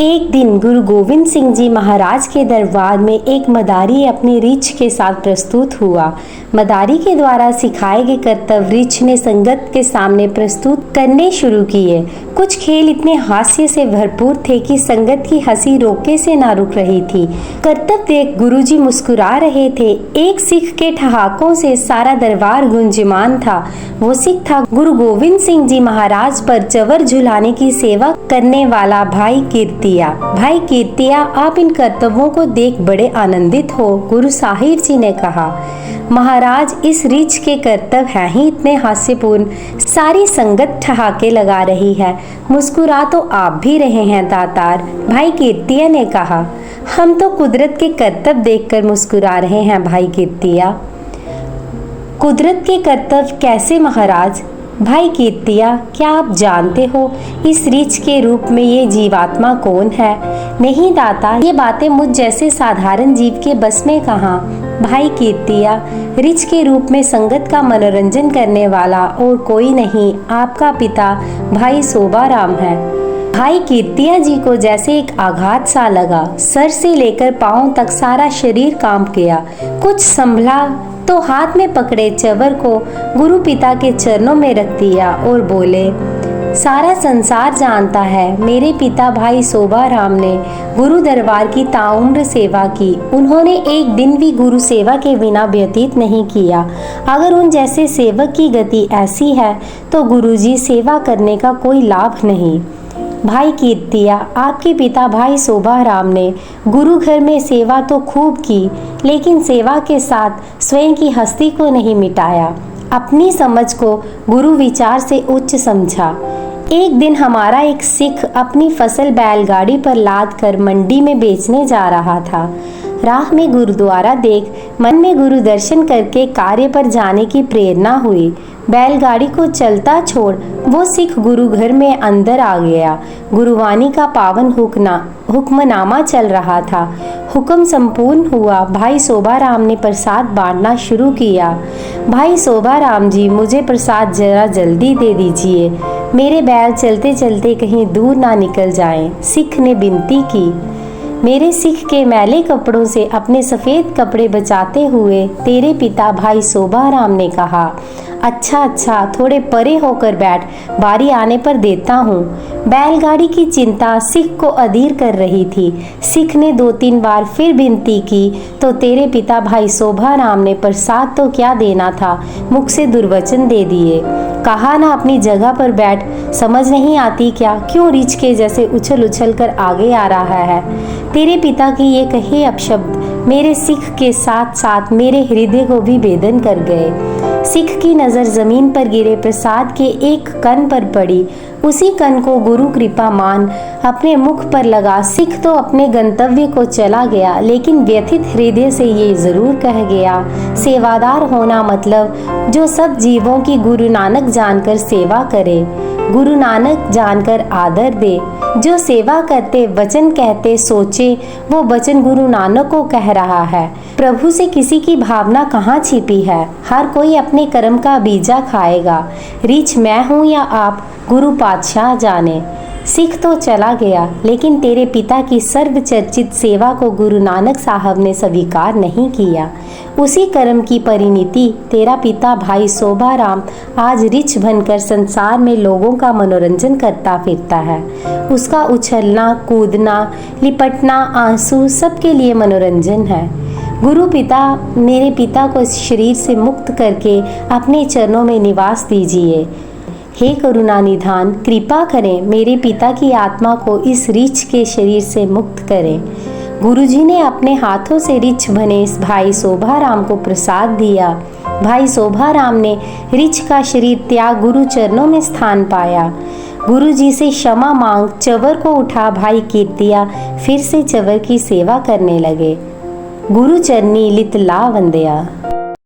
एक दिन गुरु गोविंद सिंह जी महाराज के दरबार में एक मदारी अपनी रीछ के साथ प्रस्तुत हुआ। मदारी के द्वारा सिखाए गए कर्तव्य रीछ ने संगत के सामने प्रस्तुत करने शुरू किए। कुछ खेल इतने हास्य से भरपूर थे कि संगत की हंसी रोके से ना रुक रही थी। कर्तव्य देख गुरुजी मुस्कुरा रहे थे। एक सिख के ठहाकों से सारा दरबार गुंजमान था। वो सिख था गुरु गोविंद सिंह जी महाराज पर चवर झुलाने की सेवा करने वाला भाई कीर्तिया। भाई कीर्तिया, आप इन कर्तव्यों को देख बड़े आनंदित हो। गुरु साहिर जी ने कहा, महाराज इस रीछ के कर्तव्य हैं ही इतने हास्यपूर्ण। सारी संगत ठहाके लगा रही है। मुस्कुरा तो आप भी रहे हैं दातार। भाई कीर्तिया ने कहा, हम तो कुदरत के कर्तव्य देखकर मुस्कुरा रहे हैं भाई कीर्तिया। कुदरत के कर्तव्य कैसे महाराज? भाई कीर्तिया, क्या आप जानते हो इस रीछ के रूप में ये जीवात्मा कौन है? नहीं दाता, ये बातें मुझ जैसे साधारण जीव के बस में कहाँ। भाई कीर्तिया, रीछ के रूप में संगत का मनोरंजन करने वाला और कोई नहीं, आपका पिता भाई सोबाराम है। भाई कीर्तिया जी को जैसे एक आघात सा लगा। सर से लेकर पांव तक सारा शरीर कांप गया। कुछ संभला तो हाथ में पकड़े चवर को गुरु पिता के चरणों में रख दिया और बोले, सारा संसार जानता है मेरे पिता भाई सोबाराम ने गुरु दरबार की ताउम्र सेवा की। उन्होंने एक दिन भी गुरु सेवा के बिना व्यतीत नहीं किया। अगर उन जैसे सेवक की गति ऐसी है तो गुरुजी सेवा करने का कोई लाभ नहीं। भाई कीर्तिया, आपके पिता भाई सोबाराम ने गुरु घर में सेवा तो खूब की, लेकिन सेवा के साथ स्वयं की हस्ती को नहीं मिटाया। अपनी समझ को गुरु विचार से उच्च समझा। एक दिन हमारा एक सिख अपनी फसल बैलगाड़ी पर लाद कर मंडी में बेचने जा रहा था। राह में गुरुद्वारा देख मन में गुरु दर्शन करके कार्य पर जाने की प्रेरणा हुई। बैलगाड़ी को चलता छोड़ वो सिख गुरु घर में अंदर आ गया। गुरुवाणी का पावन हुक्मनामा चल रहा था। हुक्म संपूर्ण हुआ। भाई सोबाराम ने प्रसाद बांटना शुरू किया। भाई सोबाराम जी, मुझे प्रसाद जरा जल्दी दे दीजिए, मेरे बैल चलते चलते कहीं दूर ना निकल जाएं। सिख ने विनती की। मेरे सिख के मैले कपड़ों से अपने सफेद कपड़े बचाते हुए तेरे पिता भाई सोबाराम ने कहा, अच्छा थोड़े परे होकर बैठ, बारी आने पर देता हूँ। बैलगाड़ी की चिंता सिख को अधीर कर रही थी। सिख ने 2-3 बार फिर विनती की तो तेरे पिता भाई सोबाराम ने प्रसाद तो क्या देना था, मुख से दुर्वचन दे दिए। कहा ना अपनी जगह पर बैठ, समझ नहीं आती क्या, क्यों रीछ के जैसे उछल उछल कर आगे आ रहा है। तेरे पिता की ये कहे अपशब्द मेरे सिख के साथ साथ मेरे हृदय को भी वेदन कर गए। सिख की नजर जमीन पर गिरे प्रसाद के एक कण पर पड़ी। उसी कण को गुरु कृपा मान अपने मुख पर लगा। सिख तो अपने गंतव्य को चला गया, लेकिन व्यथित हृदय से ये जरूर कह गया, सेवादार होना मतलब जो सब जीवों की गुरु नानक जानकर सेवा करे, गुरु नानक जानकर आदर दे। जो सेवा करते वचन कहते सोचे, वो वचन गुरु नानक को कह रहा है। प्रभु से किसी की भावना कहाँ छिपी है? हर कोई अपने कर्म का बीजा खाएगा। रीछ मैं हूँ या आप, गुरु पातशाह जाने। सिख तो चला गया, लेकिन तेरे पिता की सर्वचर्चित सेवा को गुरु नानक साहब ने स्वीकार नहीं किया। उसी कर्म की परिणति तेरा पिता भाई सोबाराम आज रीछ बनकर संसार में लोगों का मनोरंजन करता फिरता है। उसका उछलना, कूदना, लिपटना, आंसू सबके लिए मनोरंजन है। गुरु पिता मेरे पिता को इस शरीर से मुक्त करके अपने चरणों में निवास दीजिए। हे करुणा निधान, कृपा करें, मेरे पिता की आत्मा को इस रीछ के शरीर से मुक्त करें। गुरुजी ने अपने हाथों से रीछ बने भाई सोबाराम को प्रसाद दिया। भाई सोबाराम ने रीछ का शरीर त्याग गुरु चरणों में स्थान पाया। गुरुजी से क्षमा मांग चवर को उठा भाई कीर्तिया फिर से चवर की सेवा करने लगे। गुरु चरनी लित ला वंदया।